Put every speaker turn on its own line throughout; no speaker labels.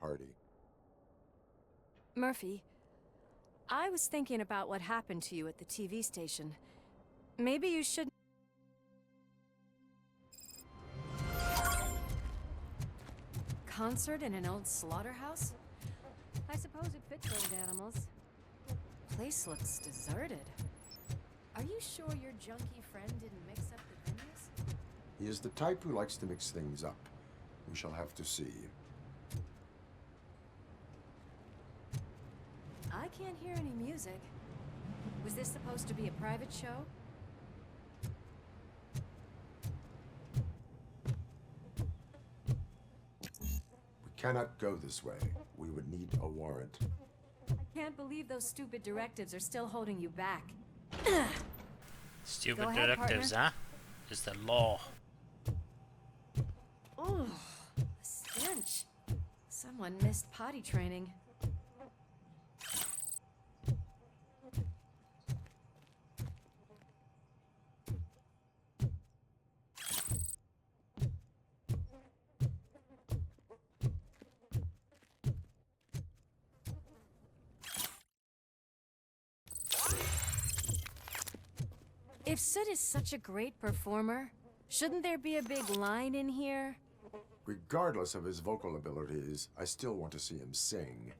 party.
Murphy, I was thinking about what happened to you at the TV station. Maybe you should... Concert in an old slaughterhouse? I suppose it fits those animals. Place looks deserted. Are you sure your junkie friend didn't mix up the venues?
He is the type who likes to mix things up. We shall have to see.
I can't hear any music. Was this supposed to be a private show?
We cannot go this way. We would need a warrant.
I can't believe those stupid directives are still holding you back.
Stupid
Go ahead,
directives,
partner.
huh? Is the law.
Ooh, the stench. Someone missed potty training. If Sid is such a great performer, shouldn't there be a big line in here?
Regardless of his vocal abilities, I still want to see him sing.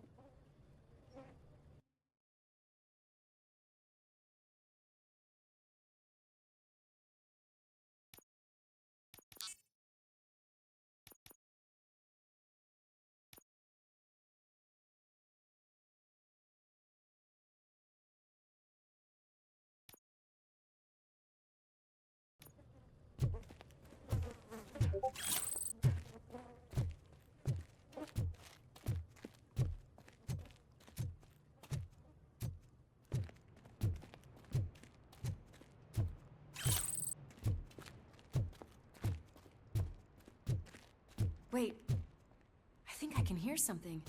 Wait, I think I can hear something.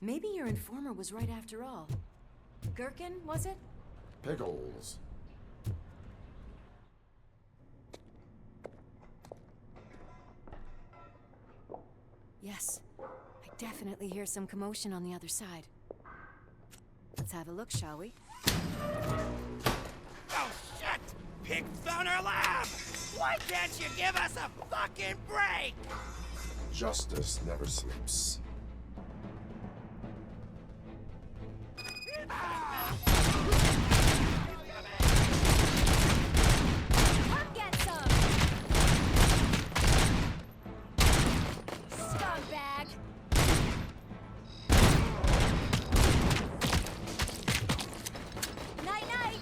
Maybe your informer was right after all. Gherkin, was it?
Pickles.
Yes, I definitely hear some commotion on the other side. Let's have a look, shall we?
Oh shit! Pig found our lab! Why can't you give us a fucking break?
Justice never sleeps.
Come get some! Scumbag! Night-night!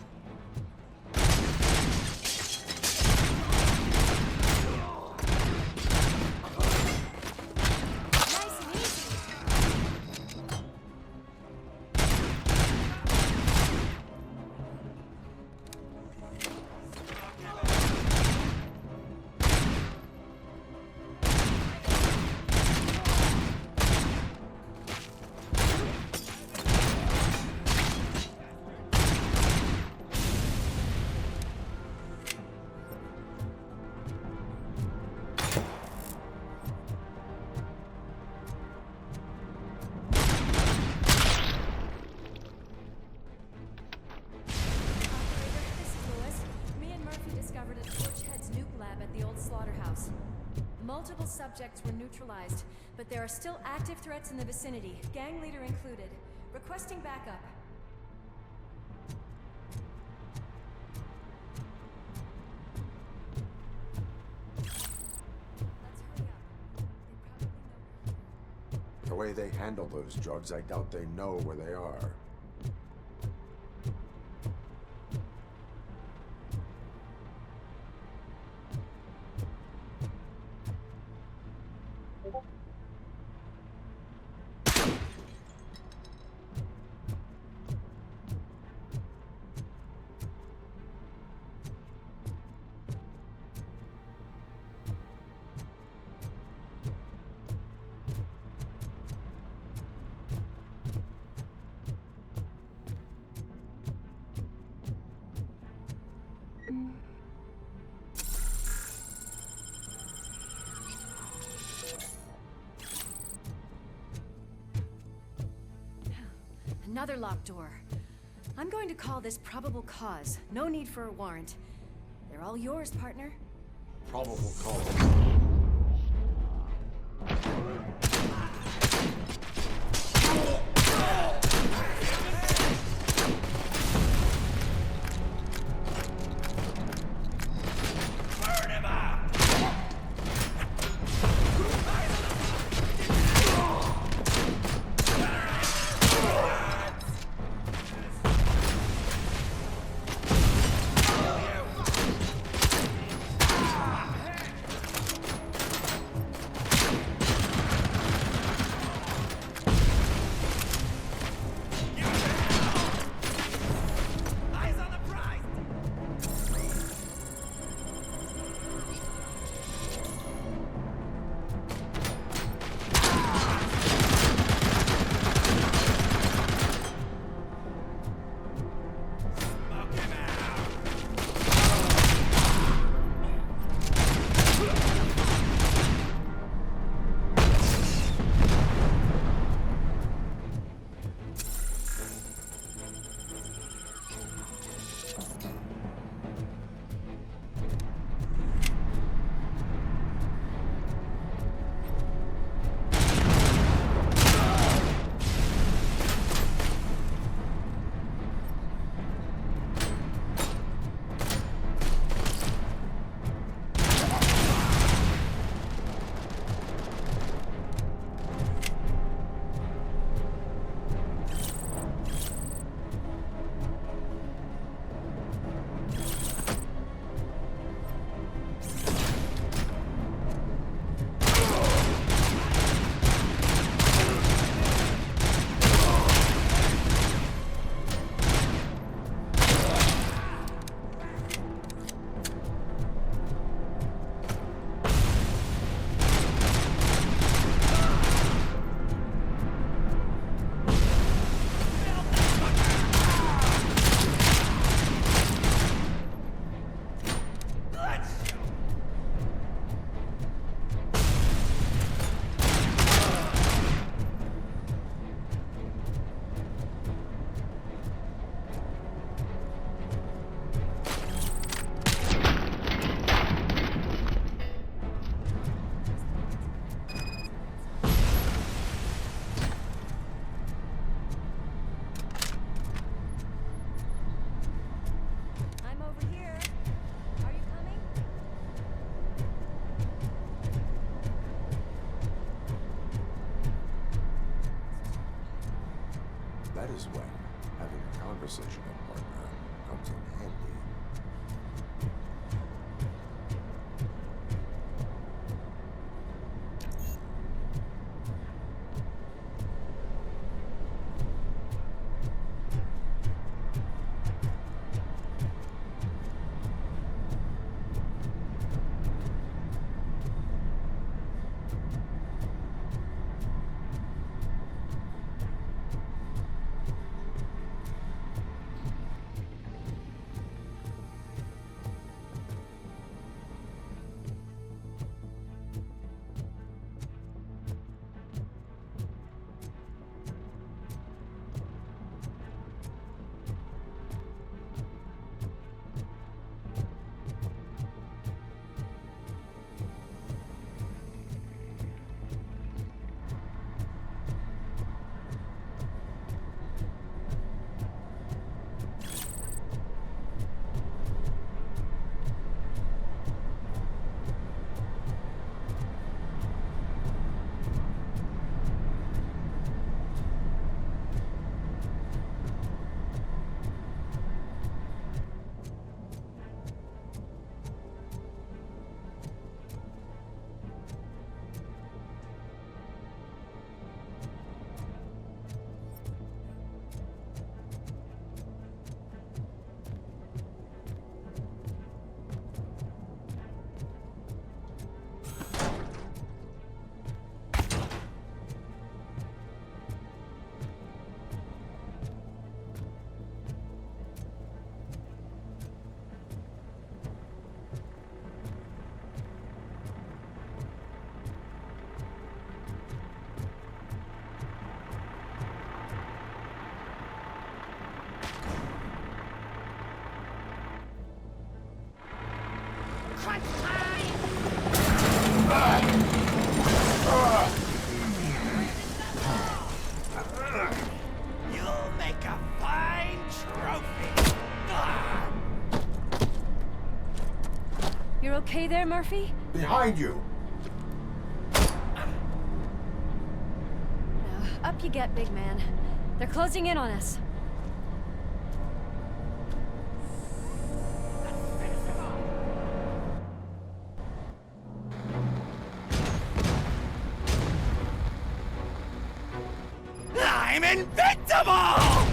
Nice and easy! This is Lewis. Me and Murphy discovered a Torchhead's nuke lab at the old slaughterhouse. Multiple subjects were neutralized, but there are still active threats in the vicinity, gang leader included. Requesting backup. Let's hurry up. They probably know.
The way they handle those drugs, I doubt they know where they are.
Another locked door. I'm going to call this probable cause. No need for a warrant. They're all yours, partner.
Probable cause. That is when having a conversation with partner comes in handy.
okay there, Murphy?
Behind you!
Now, up you get, big man. They're closing in on us.
I'm invincible!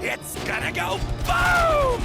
It's gonna go boom!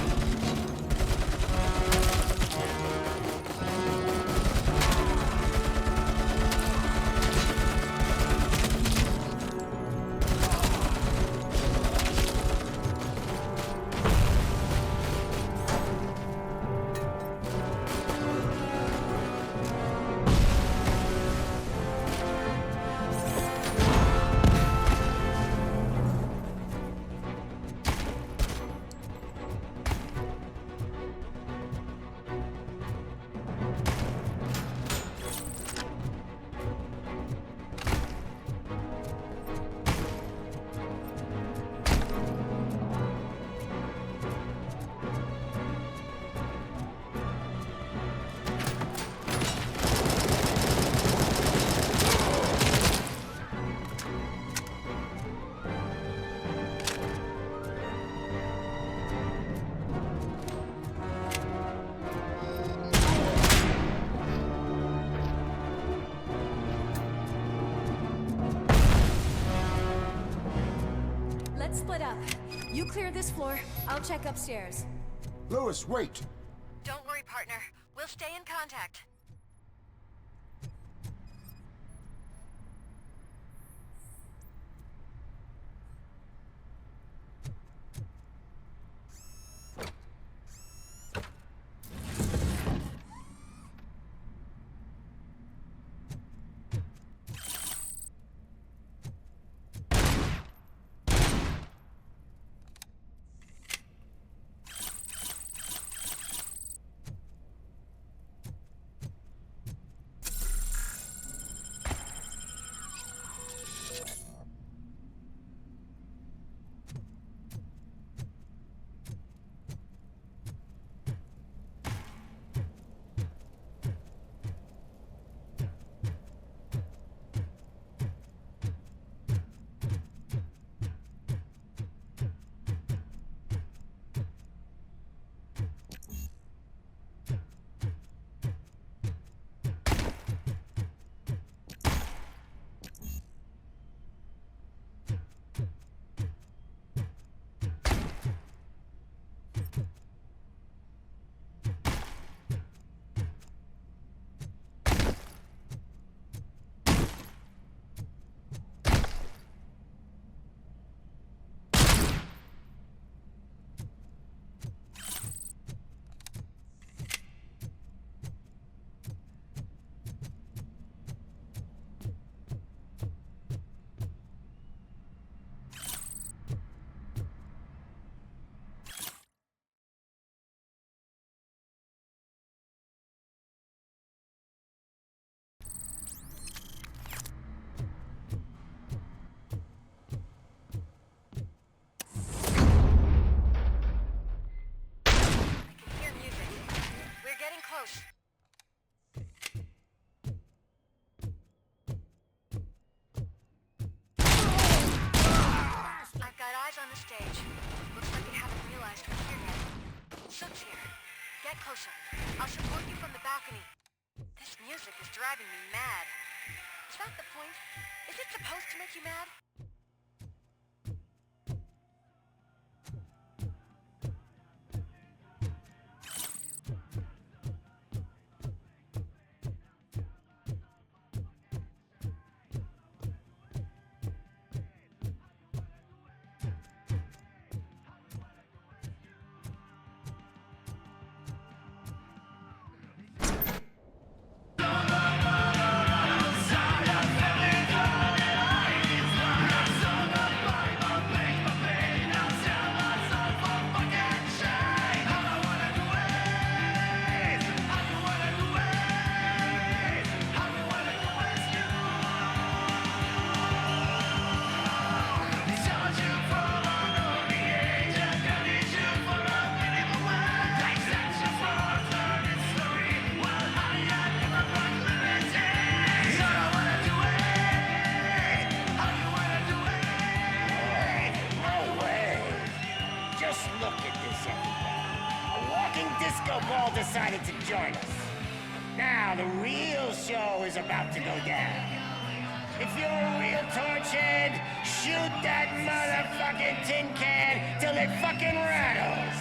Let's split up. You clear this floor, I'll check upstairs.
Lewis, wait!
Don't worry, partner. We'll stay in contact. closer. I'll support you from the balcony. This music is driving me mad. Is that the point? Is it supposed to make you mad?
decided to join us. Now the real show is about to go down. If you're a real torchhead, shoot that motherfucking tin can till it fucking rattles.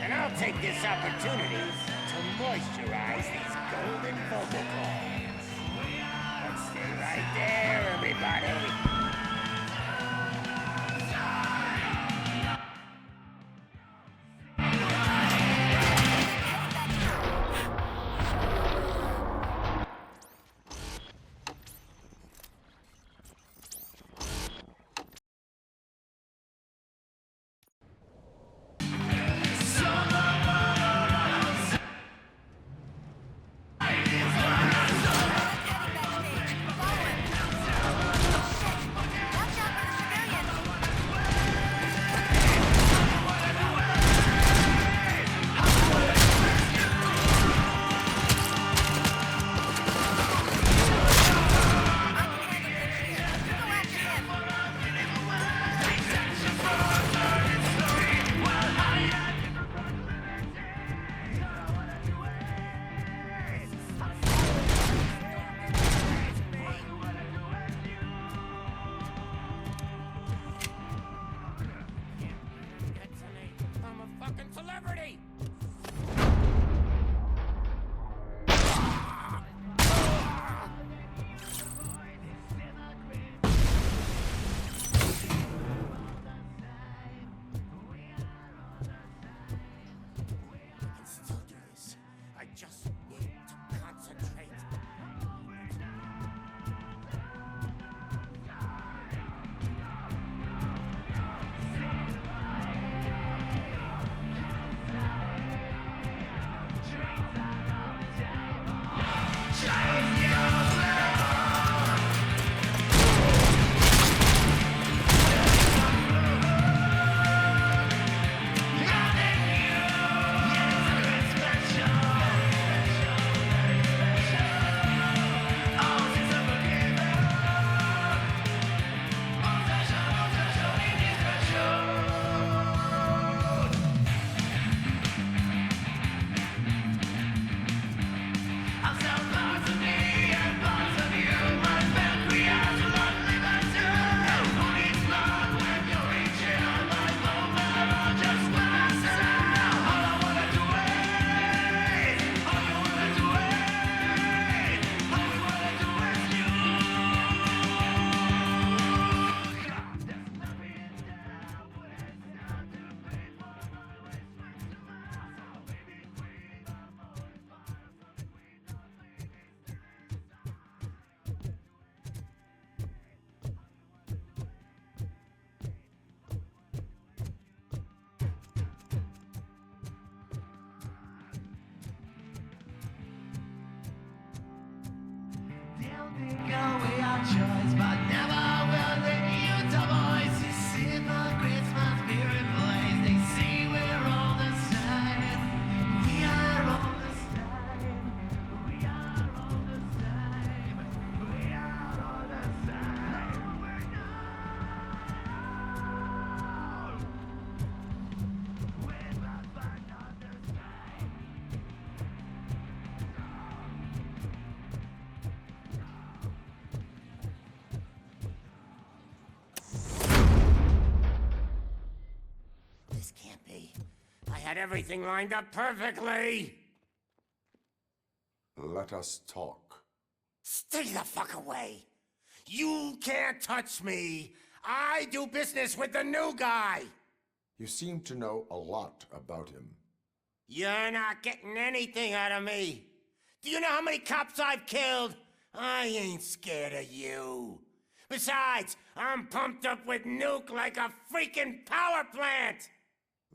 And I'll take this opportunity to moisturize these golden vocal cords. But stay right there, everybody. Celebrity! I can still do this. I just need to concentrate. This can't be. I had everything lined up perfectly!
Let us talk.
Stay the fuck away! You can't touch me! I do business with the new guy!
You seem to know a lot about him.
You're not getting anything out of me! Do you know how many cops I've killed? I ain't scared of you. Besides, I'm pumped up with nuke like a freaking power plant!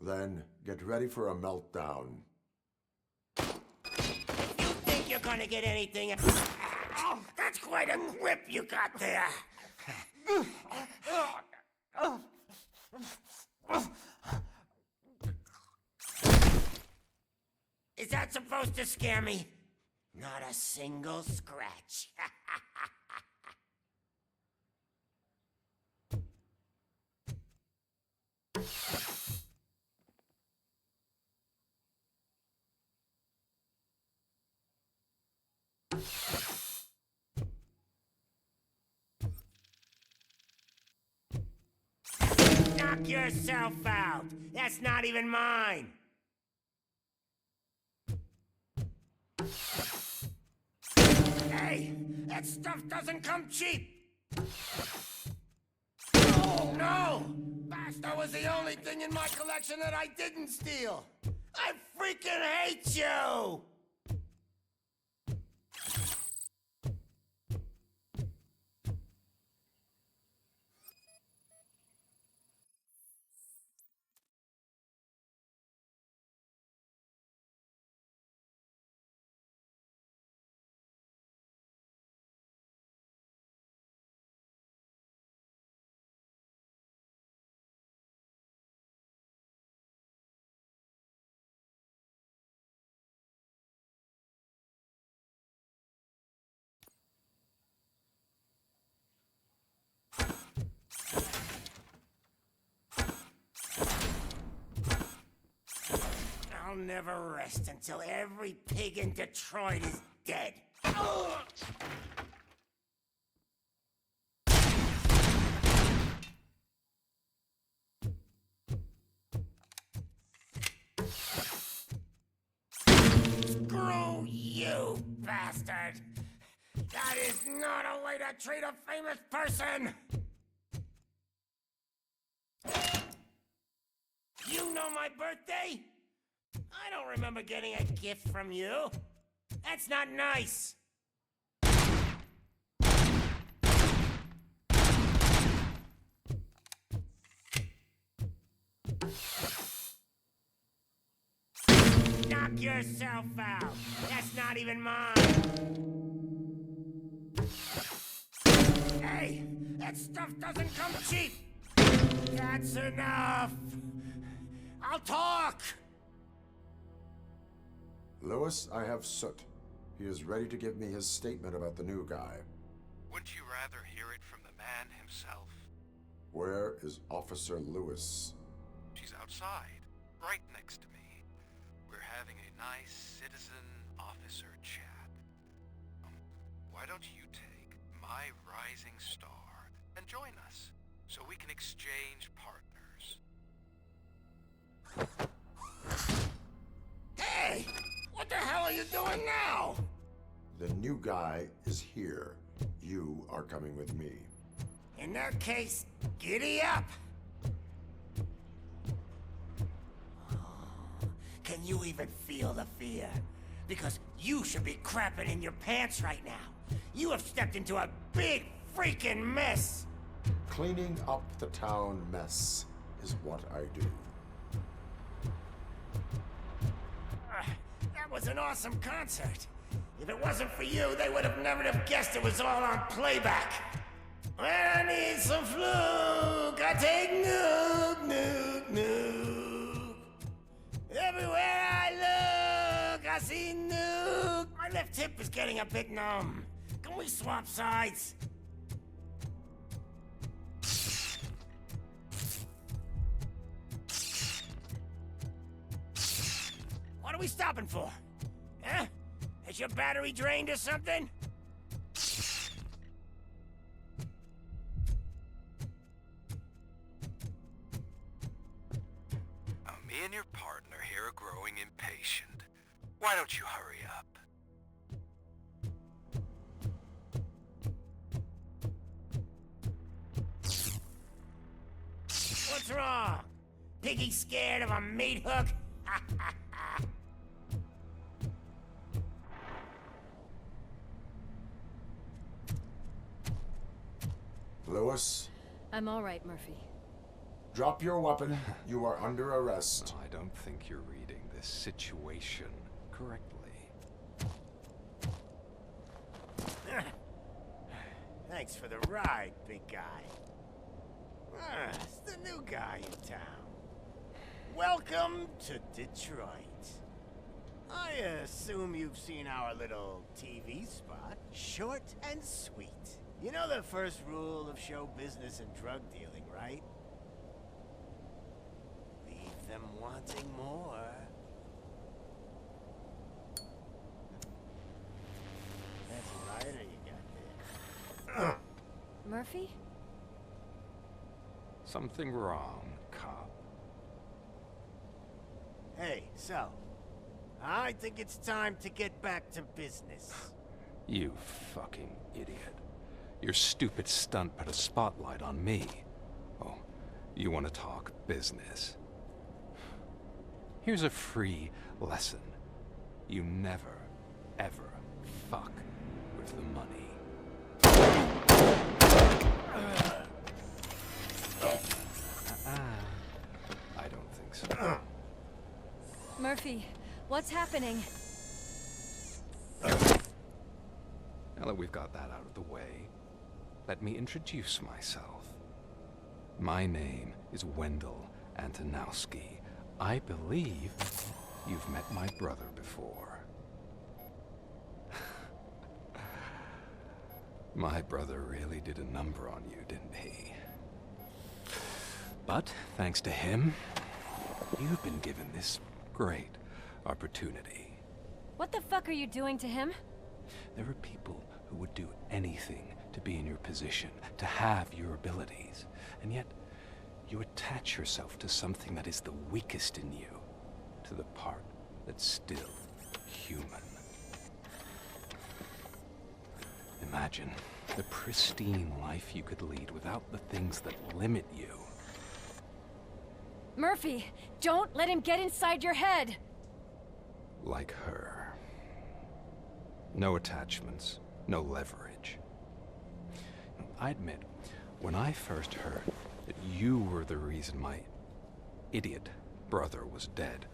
Then get ready for a meltdown.
If you think you're gonna get anything... Oh, that's quite a grip you got there! Is that supposed to scare me? Not a single scratch. Knock yourself out. That's not even mine. Hey, that stuff doesn't come cheap. Oh, no! That was the only thing in my collection that I didn't steal. I freaking hate you! I'll never rest until every pig in Detroit is dead. Screw you, bastard! That is not a way to treat a famous person! You know my birthday? I don't remember getting a gift from you. That's not nice. Knock yourself out. That's not even mine. Hey, that stuff doesn't come cheap. That's enough. I'll talk.
Lewis, I have Soot. He is ready to give me his statement about the new guy.
Wouldn't you rather hear it from the man himself?
Where is Officer Lewis?
She's outside, right next to me. We're having a nice citizen-officer chat. Why don't you take my rising star and join us, so we can exchange partners?
Hey! What the hell are you doing now?
The new guy is here. You are coming with me.
In that case, giddy up! Can you even feel the fear? Because you should be crapping in your pants right now. You have stepped into a big freaking mess!
Cleaning up the town mess is what I do.
That was an awesome concert. If it wasn't for you, they would have never have guessed it was all on playback. When I need some fluke, I take Nuke, Nuke, Nuke. Everywhere I look, I see Nuke. My left hip is getting a bit numb. Can we swap sides? What are we stopping for? Huh? Is your battery drained or something?
Me and your partner here are growing impatient. Why don't you hurry up?
What's wrong? Piggy scared of a meat hook?
Lewis,
I'm all right, Murphy.
drop your weapon. You are under arrest.
I don't think you're reading this situation correctly.
Thanks for the ride, big guy. It's the new guy in town. Welcome to Detroit. I assume you've seen our little TV spot. Short and sweet. You know the first rule of show business and drug dealing, right? Leave them wanting more. That's a lighter you got there.
Murphy?
Something wrong.
Hey, so, I think it's time to get back to business.
You fucking idiot. Your stupid stunt put a spotlight on me. Oh, you want to talk business? Here's a free lesson. You never, ever fuck with the money. I don't think so.
Murphy, what's happening?
Now that we've got that out of the way, let me introduce myself. My name is Wendell Antonowski. I believe you've met my brother before. My brother really did a number on you, didn't he? But thanks to him, you've been given this great opportunity.
What the fuck are you doing to him?
There are people who would do anything to be in your position, to have your abilities, and yet you attach yourself to something that is the weakest in you, to the part that's still human. Imagine the pristine life you could lead without the things that limit you.
Murphy, don't let him get inside your head!
Like her. No attachments, no leverage. I admit, when I first heard that you were the reason my idiot brother was dead,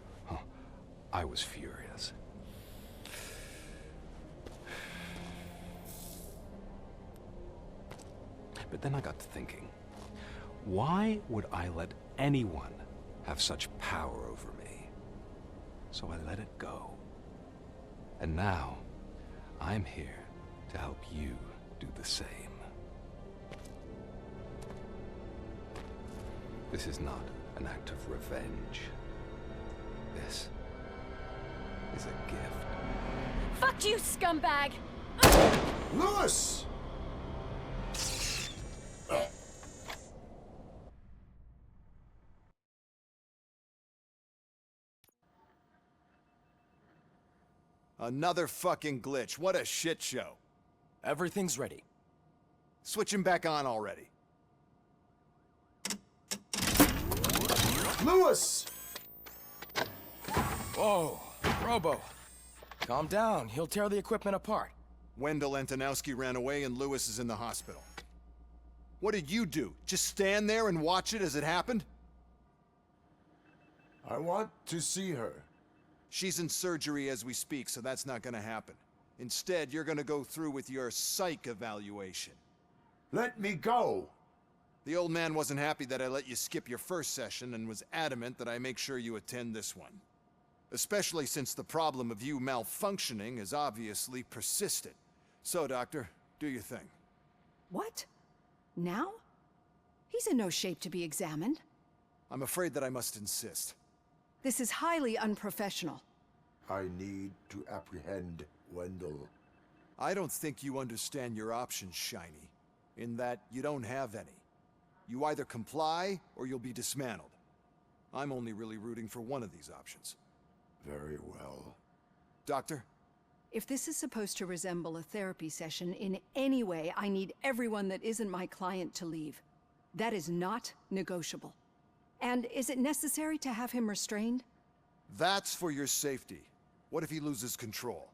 I was furious. But then I got to thinking, why would I let anyone have such power over me? So I let it go. And now, I'm here to help you do the same. This is not an act of revenge. This is a gift.
Fuck you, scumbag!
Lewis!
Another fucking glitch. What a shit show.
Everything's ready.
Switch him back on already.
Lewis!
Whoa, Robo. Calm down. He'll tear the equipment apart.
Wendell Antonowski ran away and Lewis is in the hospital. What did you do? Just stand there and watch it as it happened?
I want to see her.
She's in surgery as we speak, so that's not gonna happen. Instead, you're gonna go through with your psych evaluation.
Let me go!
The old man wasn't happy that I let you skip your first session and was adamant that I make sure you attend this one. Especially since the problem of you malfunctioning is obviously persistent. So, Doctor, do your thing.
What? Now? He's in no shape to be examined.
I'm afraid that I must insist.
This is highly unprofessional.
I need to apprehend Wendell.
I don't think you understand your options, Shiny. In that you don't have any. You either comply or you'll be dismantled. I'm only really rooting for one of these options.
Very well.
Doctor?
If this is supposed to resemble a therapy session in any way, I need everyone that isn't my client to leave. That is not negotiable. And is it necessary to have him restrained?
That's for your safety. What if he loses control?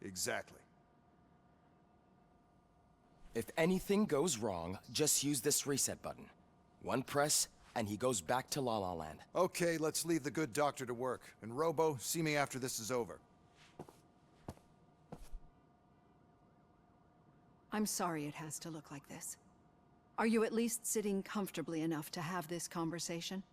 Exactly.
If anything goes wrong, just use this reset button. One press, and he goes back to La La Land.
Okay, let's leave the good doctor to work. And Robo, see me after this is over.
I'm sorry it has to look like this. Are you at least sitting comfortably enough to have this conversation?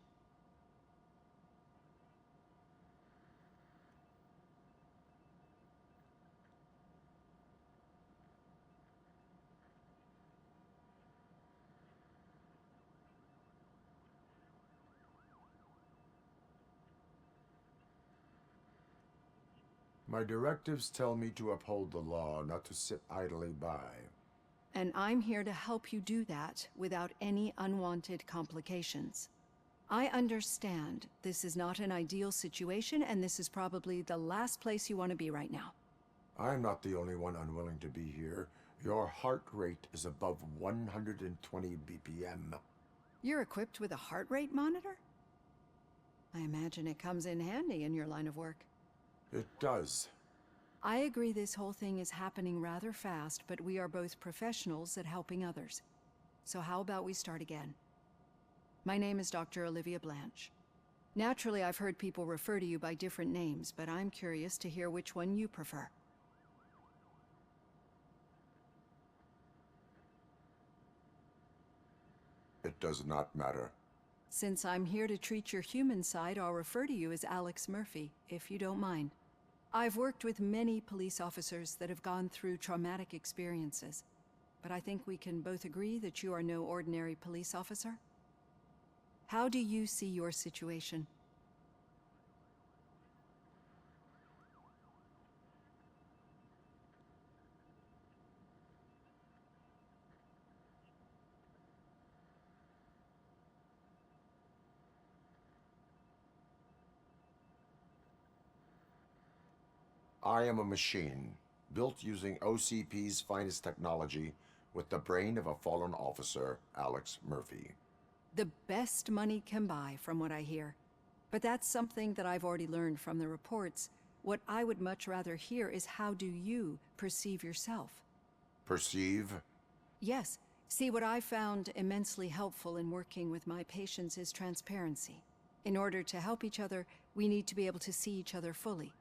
My directives tell me to uphold the law, not to sit idly by.
And I'm here to help you do that without any unwanted complications. I understand this is not an ideal situation, and this is probably the last place you want to be right now.
I'm not the only one unwilling to be here. Your heart rate is above 120 BPM.
You're equipped with a heart rate monitor? I imagine it comes in handy in your line of work.
It does.
I agree this whole thing is happening rather fast, but we are both professionals at helping others. So how about we start again? My name is Dr. Olivia Blanche. Naturally, I've heard people refer to you by different names, but I'm curious to hear which one you prefer.
It does not matter.
Since I'm here to treat your human side, I'll refer to you as Alex Murphy, if you don't mind. I've worked with many police officers that have gone through traumatic experiences, but I think we can both agree that you are no ordinary police officer. How do you see your situation?
I am a machine, built using OCP's finest technology, with the brain of a fallen officer, Alex Murphy.
The best money can buy, from what I hear. But that's something that I've already learned from the reports. What I would much rather hear is how do you perceive yourself?
Perceive?
Yes. See, what I found immensely helpful in working with my patients is transparency. In order to help each other, we need to be able to see each other fully.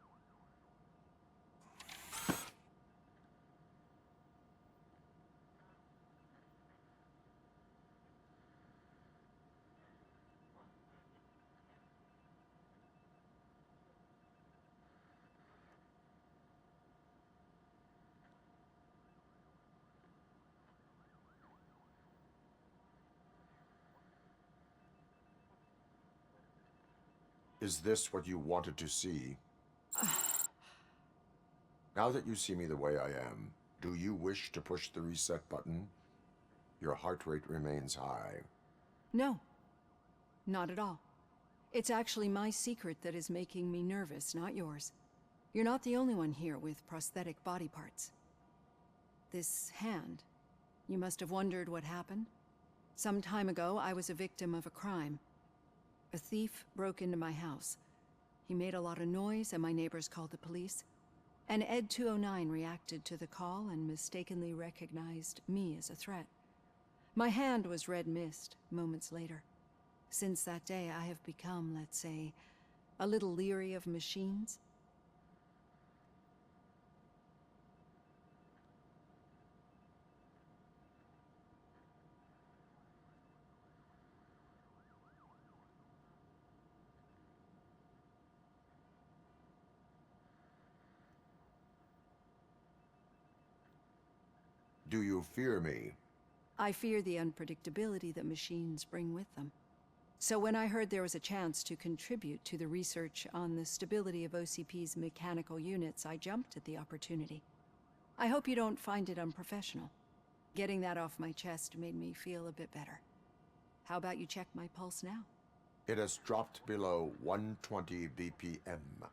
Is this what you wanted to see? Now that you see me the way I am, do you wish to push the reset button? Your heart rate remains high.
No, not at all. It's actually my secret that is making me nervous, not yours. You're not the only one here with prosthetic body parts. This hand, you must have wondered what happened. Some time ago, I was a victim of a crime. A thief broke into my house. He made a lot of noise and my neighbors called the police. And Ed 209 reacted to the call and mistakenly recognized me as a threat. My hand was red mist moments later. Since that day, I have become, let's say, a little leery of machines.
Do you fear me?
I fear the unpredictability that machines bring with them. So when I heard there was a chance to contribute to the research on the stability of OCP's mechanical units, I jumped at the opportunity. I hope you don't find it unprofessional. Getting that off my chest made me feel a bit better. How about you check my pulse now?
It has dropped below 120 BPM.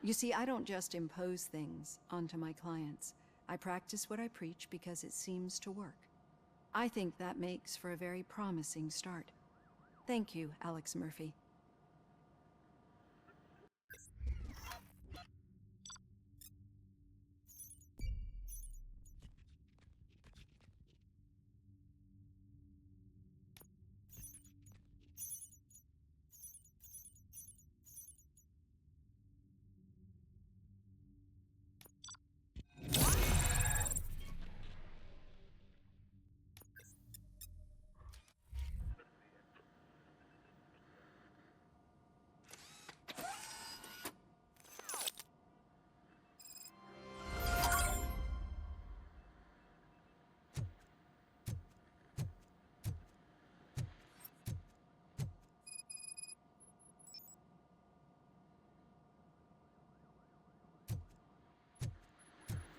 You see, I don't just impose things onto my clients. I practice what I preach because it seems to work. I think that makes for a very promising start. Thank you, Alex Murphy.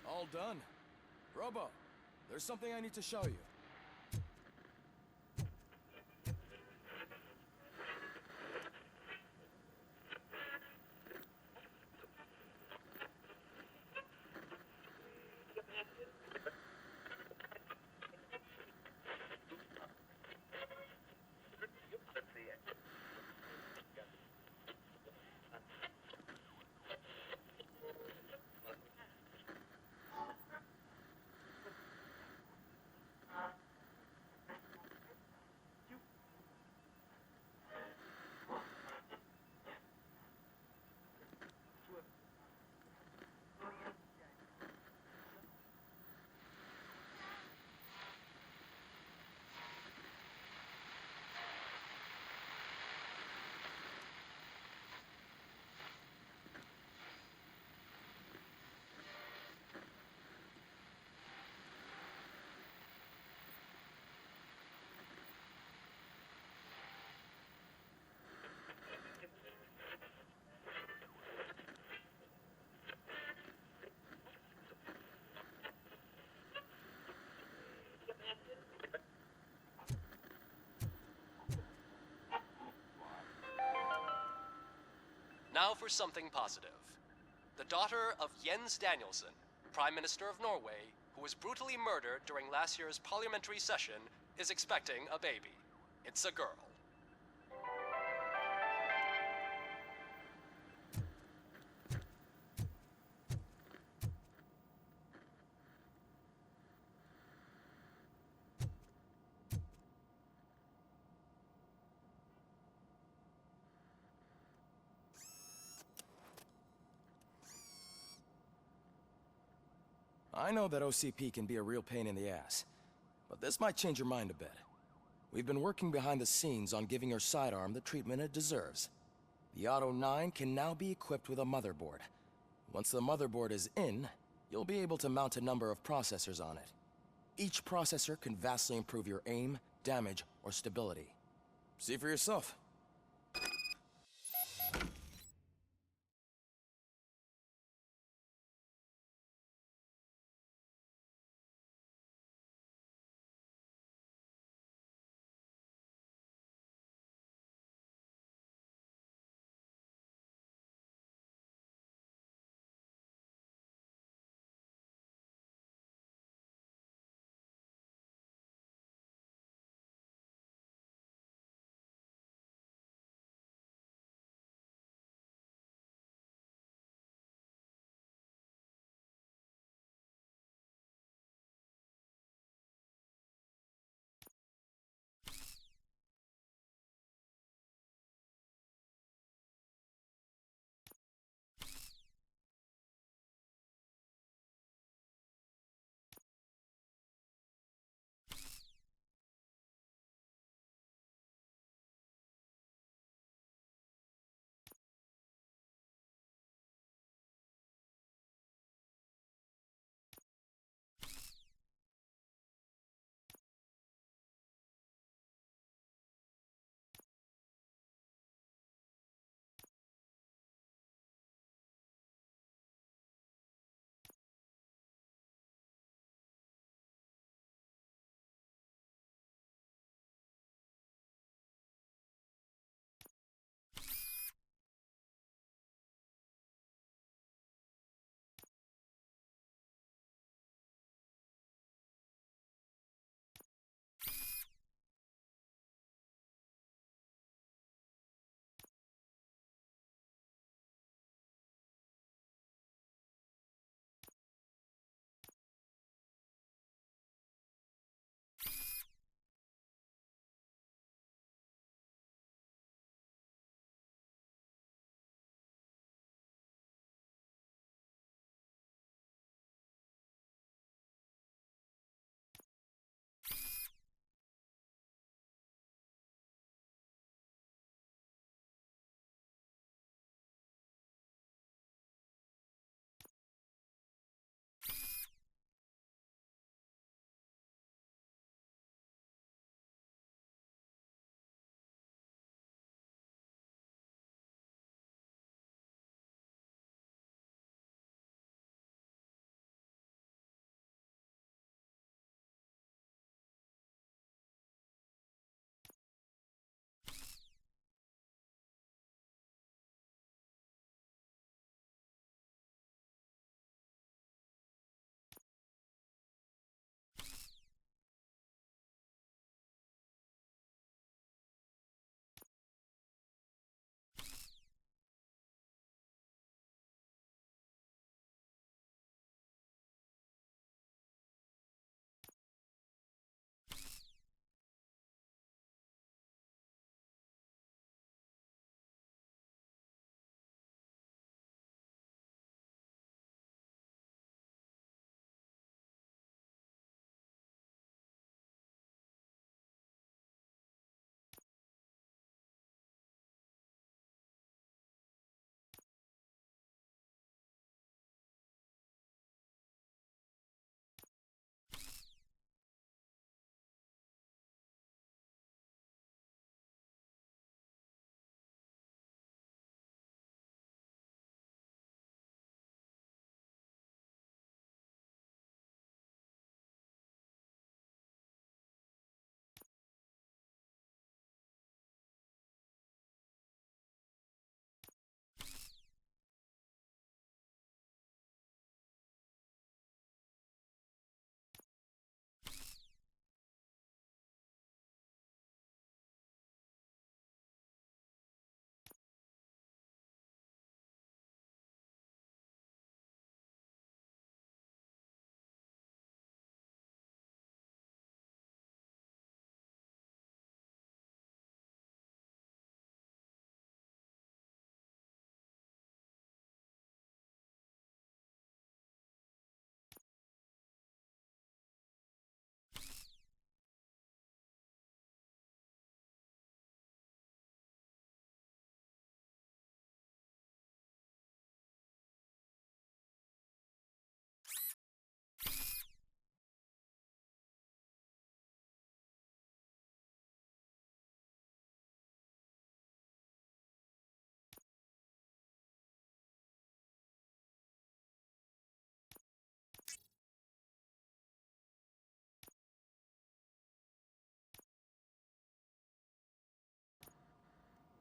All done. Robo, there's something I need to show you.
for something positive. The daughter of Jens Danielson, Prime Minister of Norway, who was brutally murdered during last year's parliamentary session, is expecting a baby. It's a girl.
I know that OCP can be a real pain in the ass, but this might change your mind a bit. We've been working behind the scenes on giving your sidearm the treatment it deserves. The Auto 9 can now be equipped with a motherboard. Once the motherboard is in, you'll be able to mount a number of processors on it. Each processor can vastly improve your aim, damage, or stability. See for yourself.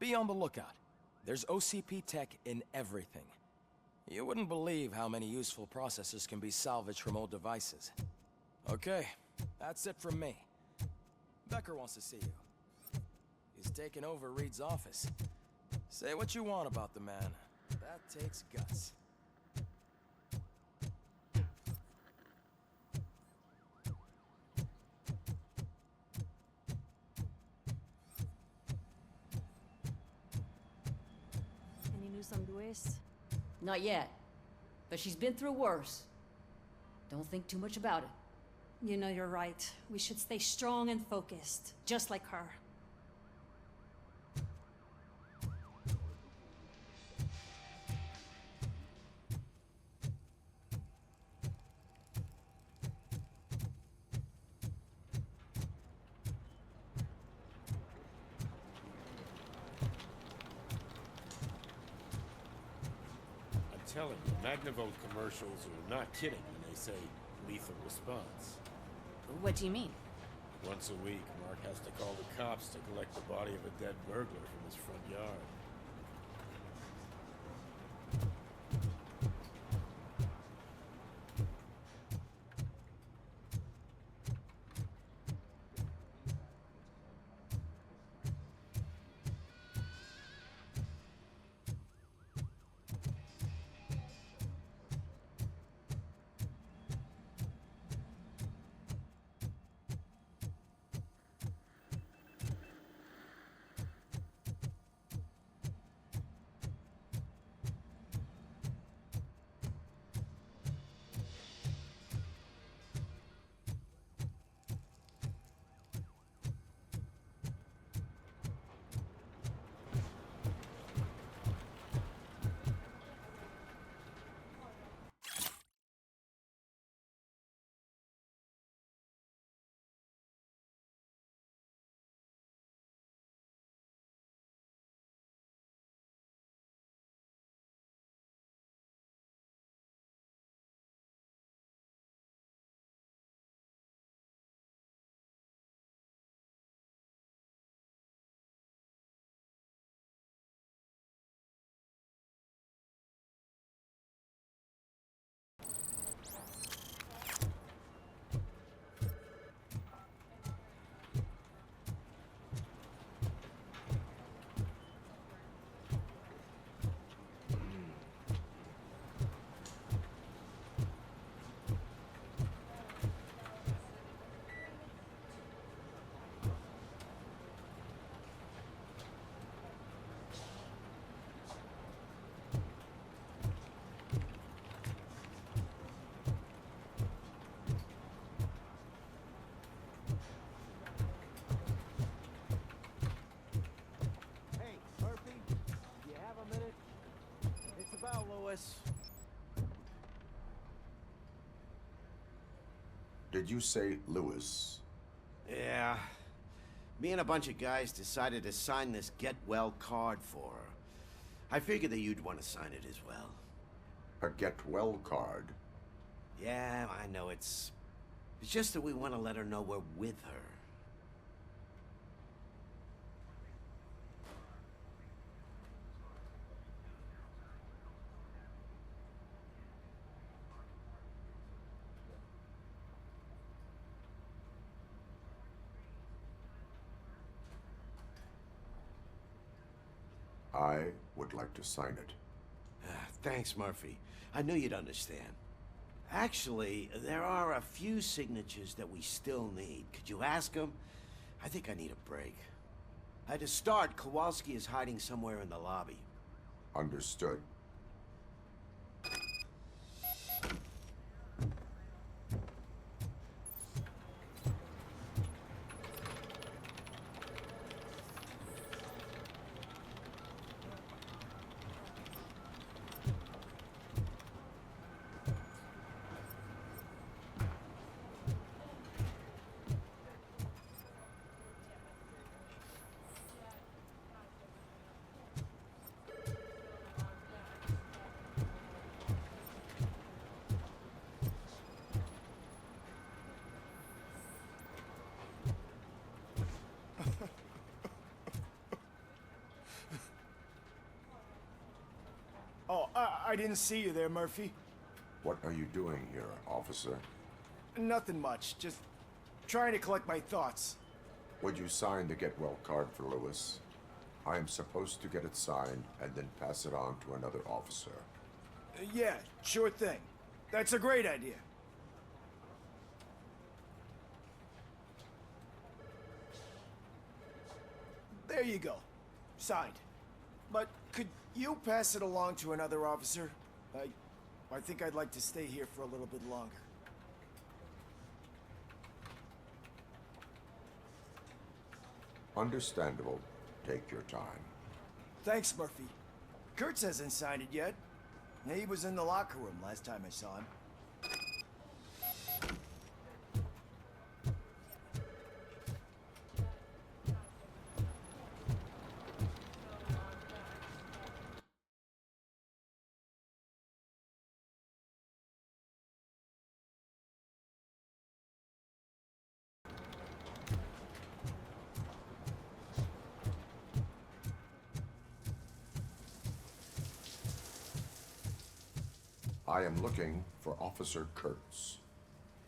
be on the lookout. There's OCP tech in everything. You wouldn't believe how many useful processors can be salvaged from old devices. Okay, that's it from me. Becker wants to see you. He's taken over Reed's office. Say what you want about the man. That takes guts.
Any news on Luis?
Not yet. But she's been through worse. Don't think too much about it.
You know you're right. We should stay strong and focused, just like her.
I'm telling you, Magnavolt commercials are not kidding when they say lethal response.
What do you mean?
Once a week, Mark has to call the cops to collect the body of a dead burglar from his front yard.
Lewis.
Did you say Lewis?
Yeah. Me and a bunch of guys decided to sign this get well card for her. I figured that you'd want to sign it as well.
A get well card?
Yeah, I know it's just that we want to let her know we're with her.
I would like to sign it.
Thanks, Murphy. I knew you'd understand. Actually, there are a few signatures that we still need. Could you ask them? I think I need a break. To start, Kowalski is hiding somewhere in the lobby.
Understood.
I didn't see you there, Murphy.
What are you doing here, officer?
Nothing much, just trying to collect my thoughts.
Would you sign the get well card for Lewis? I am supposed to get it signed and then pass it on to another officer.
Yeah, sure thing. That's a great idea. There you go. Signed. But could you pass it along to another officer? I think I'd like to stay here for a little bit longer.
Understandable. Take your time.
Thanks, Murphy. Kurtz hasn't signed it yet. He was in the locker room last time I saw him.
I am looking for Officer Kurtz.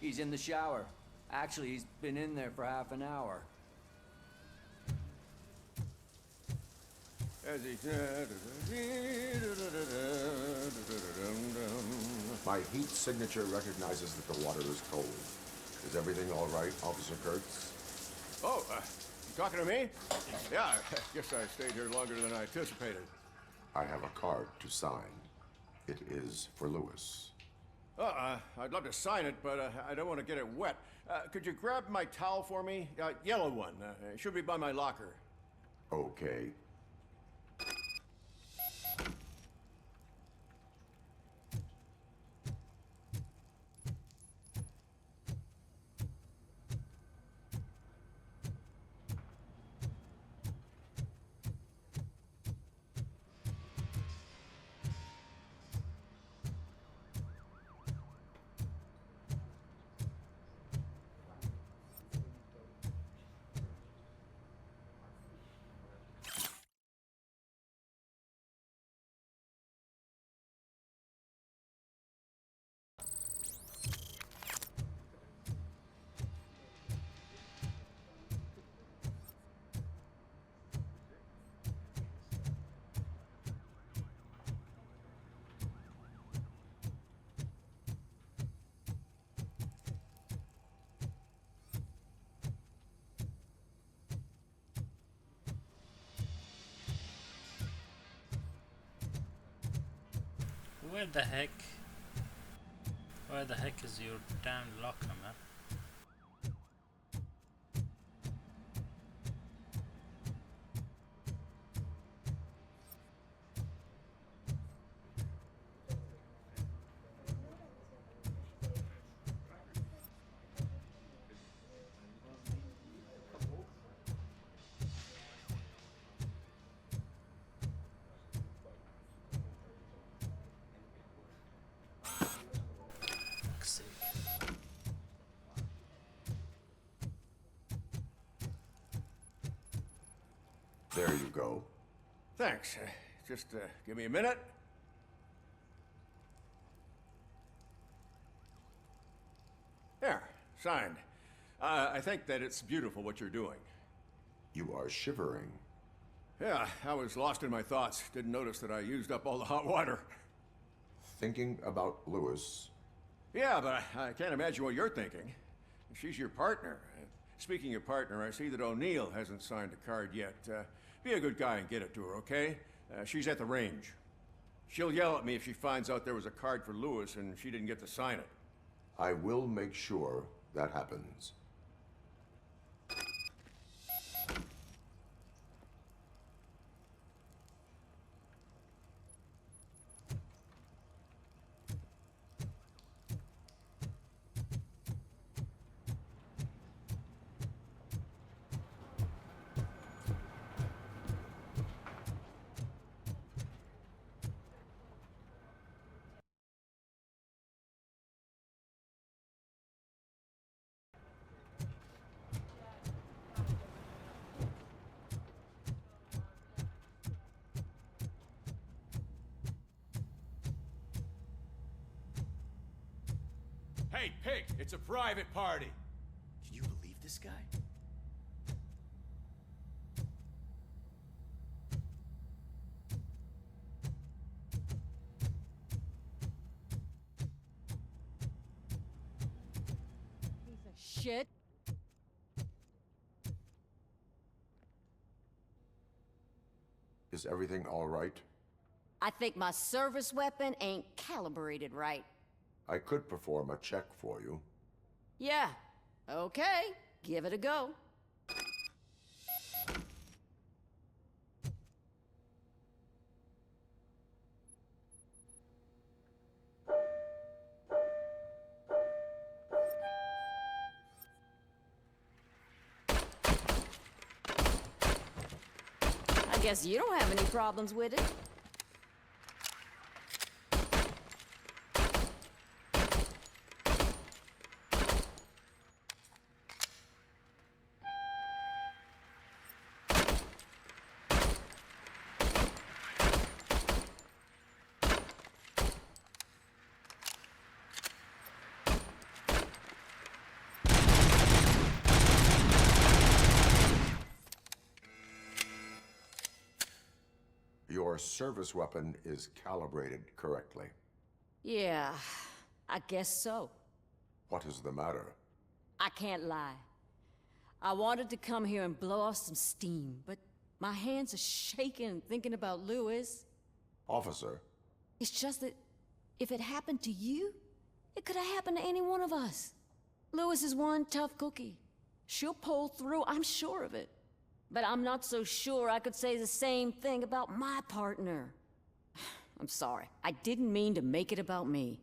He's in the shower. Actually, he's been in there for half an hour.
My heat signature recognizes that the water is cold. Is everything all right, Officer Kurtz?
Oh, you talking to me? Yeah, I guess I stayed here longer than I anticipated.
I have a card to sign. It is for Lewis.
I'd love to sign it, but I don't want to get it wet. Could you grab my towel for me? Yellow one. It should be by my locker.
Okay.
Where the heck is your damn locker, man?
There you go.
Thanks. Just give me a minute. There, signed. I think that it's beautiful what you're doing.
You are shivering.
Yeah, I was lost in my thoughts. Didn't notice that I used up all the hot water.
Thinking about Lewis.
Yeah, but I can't imagine what you're thinking. She's your partner. Speaking of partner, I see that O'Neill hasn't signed a card yet. Be a good guy and get it to her, okay? She's at the range. She'll yell at me if she finds out there was a card for Lewis and she didn't get to sign it.
I will make sure that happens.
Hey, Pig, it's a private party.
Can you believe this guy?
Shit.
Is everything all right?
I think my service weapon ain't calibrated right.
I could perform a check for you.
Yeah. Okay. Give it a go. I guess you don't have any problems with it.
Your service weapon is calibrated correctly.
Yeah, I guess so.
What is the matter?
I can't lie. I wanted to come here and blow off some steam, but my hands are shaking thinking about Lewis.
Officer,
It's just that if it happened to you, it could have happened to any one of us. Lewis is one tough cookie. She'll pull through, I'm sure of it. But I'm not so sure I could say the same thing about my partner. I'm sorry. I didn't mean to make it about me.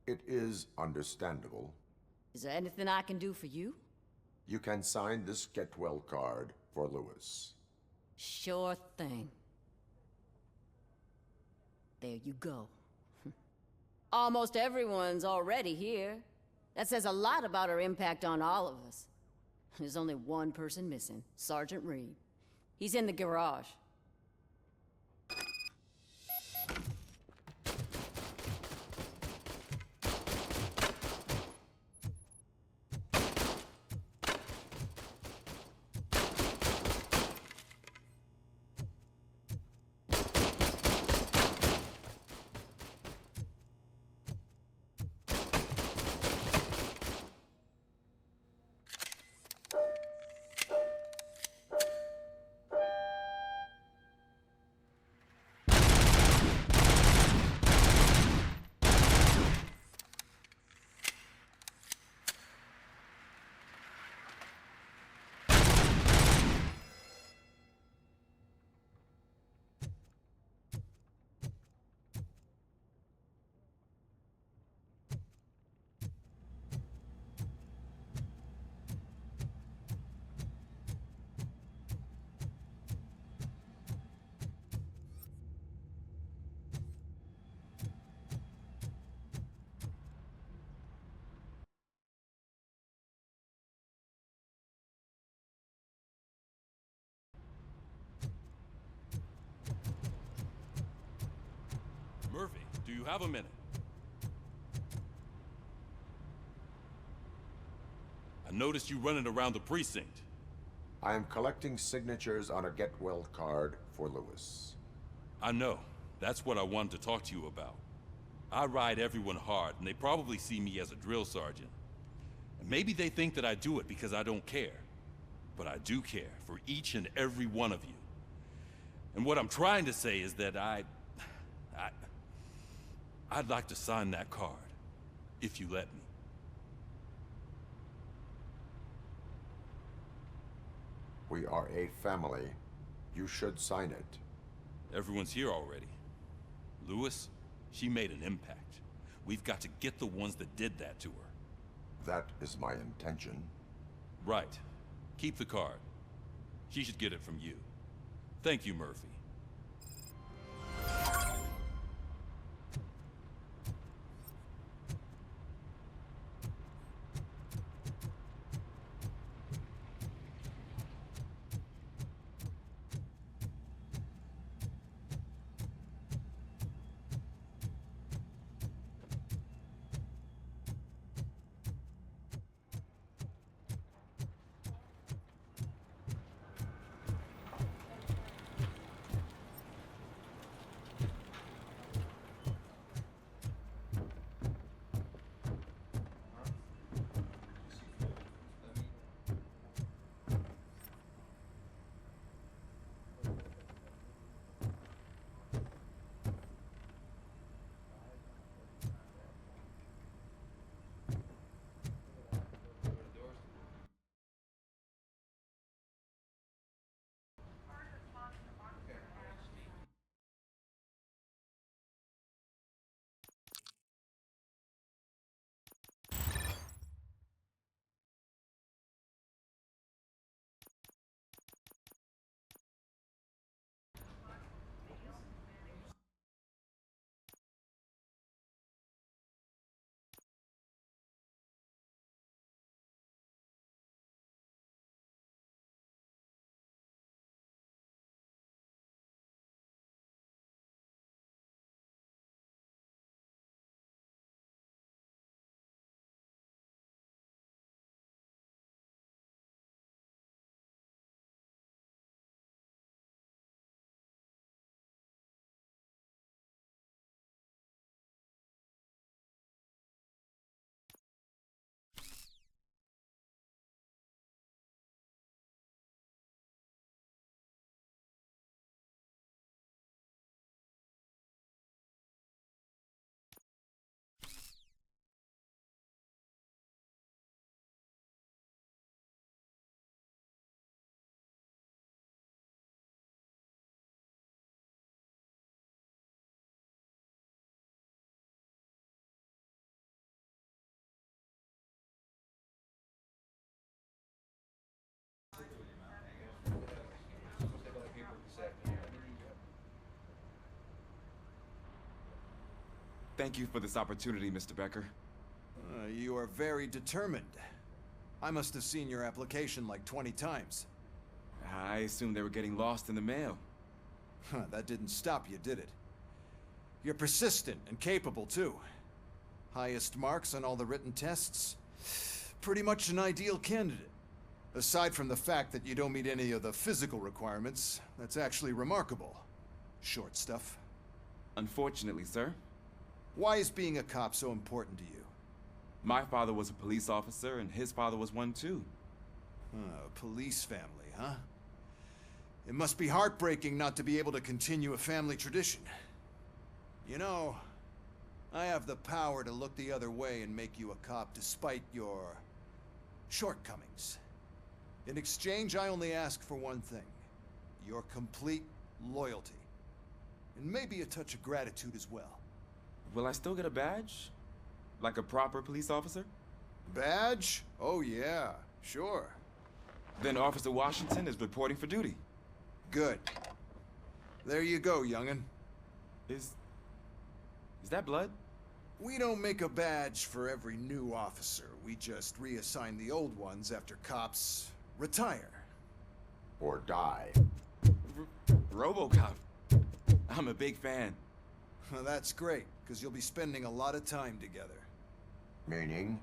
it is understandable.
Is there anything I can do for you?
You can sign this get well card for Lewis.
Sure thing. There you go. Almost everyone's already here. That says a lot about her impact on all of us. There's only one person missing, Sergeant Reed. He's in the garage.
Murphy, do you have a minute? I noticed you running around the precinct.
I am collecting signatures on a get well card for Lewis.
I know. That's what I wanted to talk to you about. I ride everyone hard, and they probably see me as a drill sergeant. And maybe they think that I do it because I don't care. But I do care for each and every one of you. And what I'm trying to say is that I'd like to sign that card, if you let me.
We are a family. You should sign it.
Everyone's here already. Lewis, she made an impact. We've got to get the ones that did that to her.
That is my intention.
Right. Keep the card. She should get it from you. Thank you, Murphy.
Thank you for this opportunity, Mr. Becker.
You are very determined. I must have seen your application like 20 times.
I assumed they were getting lost in the mail.
That didn't stop you, did it? You're persistent and capable, too. Highest marks on all the written tests. Pretty much an ideal candidate. Aside from the fact that you don't meet any of the physical requirements, that's actually remarkable. Short stuff.
Unfortunately, sir.
Why is being a cop so important to you?
My father was a police officer, and his father was one too.
A police family, huh? It must be heartbreaking not to be able to continue a family tradition. You know, I have the power to look the other way and make you a cop despite your shortcomings. In exchange, I only ask for one thing. Your complete loyalty. And maybe a touch of gratitude as well.
Will I still get a badge? Like a proper police officer?
Badge? Oh yeah, sure.
Then Officer Washington is reporting for duty.
Good. There you go, young'un.
Is that blood?
We don't make a badge for every new officer. We just reassign the old ones after cops retire.
Or die.
RoboCop. I'm a big fan.
That's great, because you'll be spending a lot of time together.
Meaning?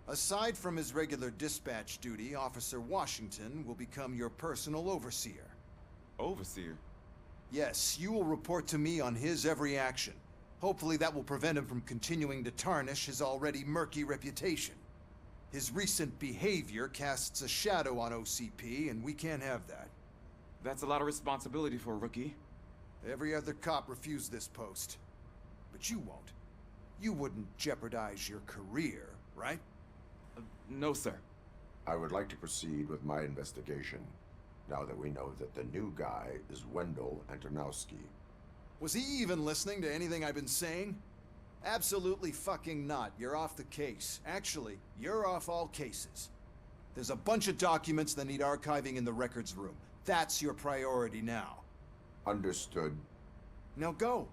Aside from his regular dispatch duty, Officer Washington will become your personal overseer.
Overseer?
Yes, you will report to me on his every action. Hopefully that will prevent him from continuing to tarnish his already murky reputation. His recent behavior casts a shadow on OCP, and we can't have that.
That's a lot of responsibility for a rookie.
Every other cop refused this post. But you won't. You wouldn't jeopardize your career, right?
No, sir.
I would like to proceed with my investigation, now that we know that the new guy is Wendell Antonowski.
Was he even listening to anything I've been saying? Absolutely fucking not. You're off the case. Actually, you're off all cases. There's a bunch of documents that need archiving in the records room. That's your priority now.
Understood.
Now go.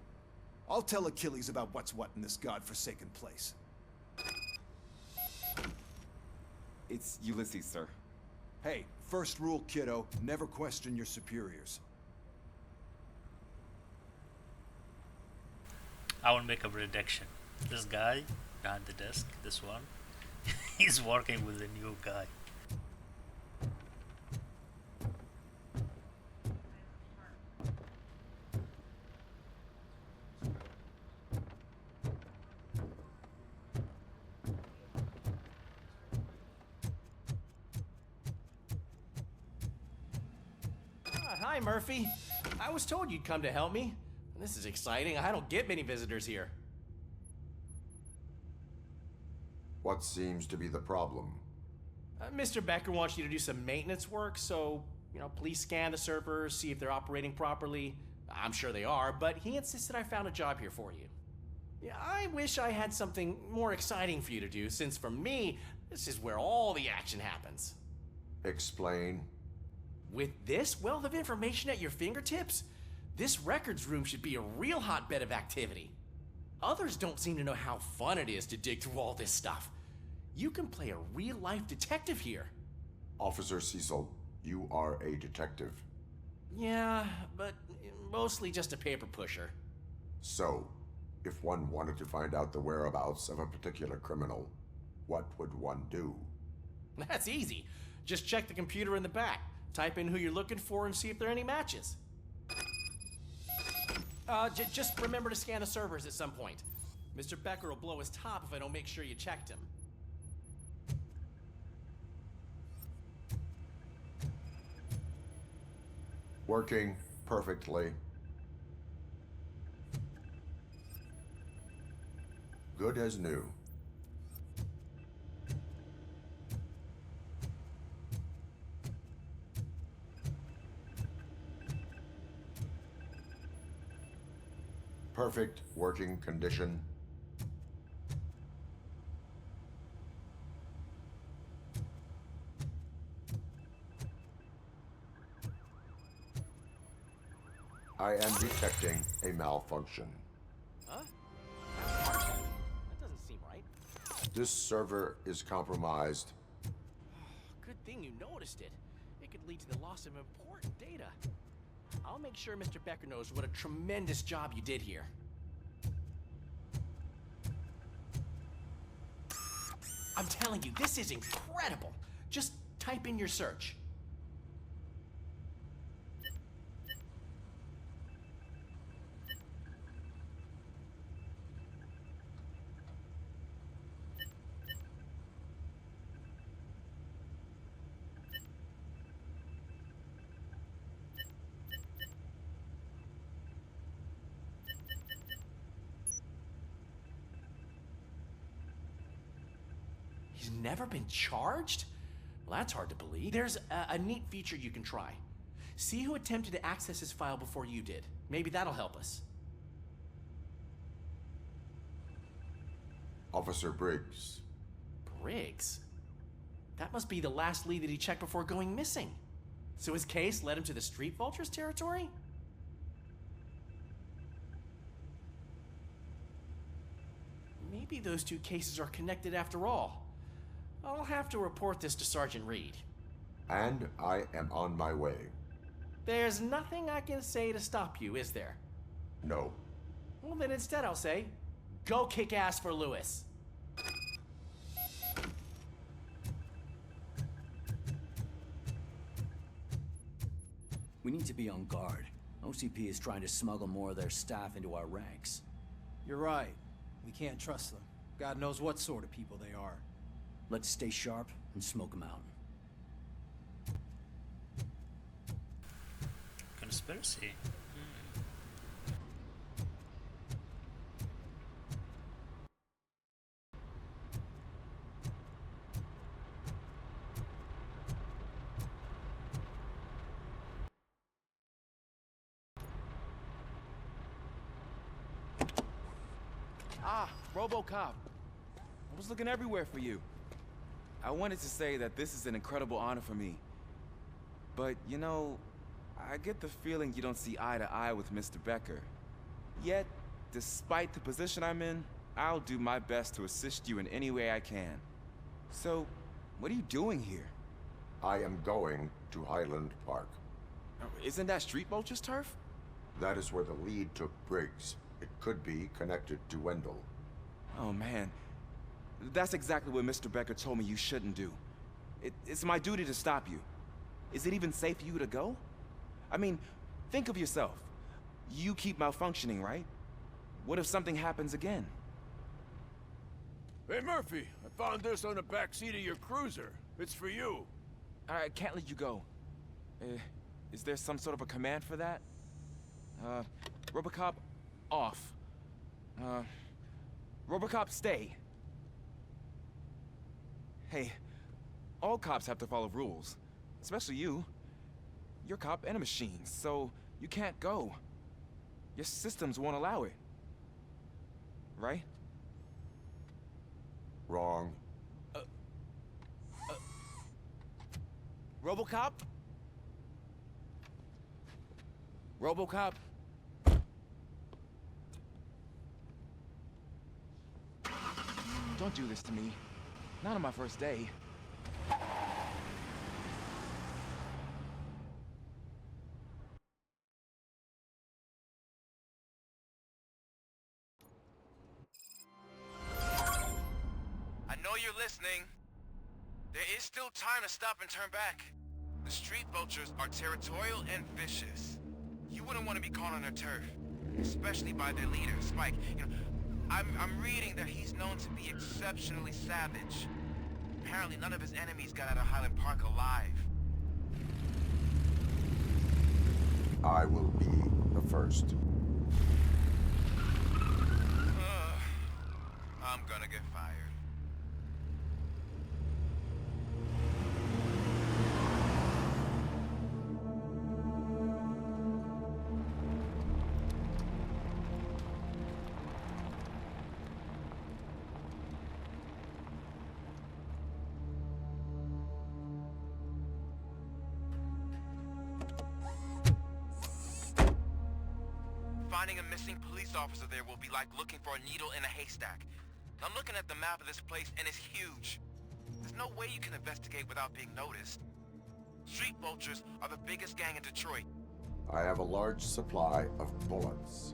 I'll tell Achilles about what's what in this godforsaken place.
It's Ulysses, sir.
Hey, first rule, kiddo, never question your superiors.
I will make a prediction. This guy behind the desk, this one, he's working with a new guy.
Hi, Murphy. I was told you'd come to help me. This is exciting. I don't get many visitors here.
What seems to be the problem?
Mr. Becker wants you to do some maintenance work, so, please scan the servers, see if they're operating properly. I'm sure they are, but he insisted I found a job here for you. Yeah, I wish I had something more exciting for you to do, since for me, this is where all the action happens.
Explain.
With this wealth of information at your fingertips, this records room should be a real hotbed of activity. Others don't seem to know how fun it is to dig through all this stuff. You can play a real-life detective here.
Officer Cecil, you are a detective.
Yeah, but mostly just a paper pusher.
So, if one wanted to find out the whereabouts of a particular criminal, what would one do?
That's easy. Just check the computer in the back. Type in who you're looking for and see if there are any matches. Just remember to scan the servers at some point. Mr. Becker will blow his top if I don't make sure you checked him.
Working perfectly. Good as new. Perfect working condition. I am detecting a malfunction.
Huh?
This server is compromised.
Good thing you noticed it. It could lead to the loss of important data. I'll make sure Mr. Becker knows what a tremendous job you did here. I'm telling you, this is incredible. Just type in your search. He's never been charged? Well, that's hard to believe. There's a neat feature you can try. See who attempted to access his file before you did. Maybe that'll help us.
Officer Briggs.
Briggs? That must be the last lead that he checked before going missing. So his case led him to the Street Vultures territory? Maybe those two cases are connected after all. I'll have to report this to Sergeant Reed.
And I am on my way.
There's nothing I can say to stop you, is there?
No.
Well, then instead I'll say, go kick ass for Lewis.
We need to be on guard. OCP is trying to smuggle more of their staff into our ranks.
You're right. We can't trust them. God knows what sort of people they are.
Let's stay sharp and smoke them out.
Conspiracy.
Ah, RoboCop. I was looking everywhere for you. I wanted to say that this is an incredible honor for me. But, you know, I get the feeling you don't see eye to eye with Mr. Becker. Yet, despite the position I'm in, I'll do my best to assist you in any way I can. So, what are you doing here?
I am going to Highland Park.
Isn't that Street Vulture's turf?
That is where the lead took Briggs. It could be connected to Wendell.
Oh, man. That's exactly what Mr. Becker told me you shouldn't do. It's my duty to stop you. Is it even safe for you to go? I mean, think of yourself. You keep malfunctioning, right? What if something happens again?
Hey, Murphy, I found this on the back seat of your cruiser. It's for you.
I can't let you go. Is there some sort of a command for that? RoboCop, off. RoboCop, stay. Hey, all cops have to follow rules. Especially you. You're a cop and a machine, so you can't go. Your systems won't allow it. Right?
Wrong.
RoboCop? RoboCop? Don't do this to me. Not on my first day.
I know you're listening. There is still time to stop and turn back. The Street Vultures are territorial and vicious. You wouldn't want to be caught on their turf, especially by their leader, Spike. You know, I'm reading that he's known to be exceptionally savage. Apparently none of his enemies got out of Highland Park alive.
I will be the first.
I'm gonna get fired. Finding a missing police officer there will be like looking for a needle in a haystack. I'm looking at the map of this place, and it's huge. There's no way you can investigate without being noticed. Street vultures are the biggest gang in Detroit.
I have a large supply of bullets.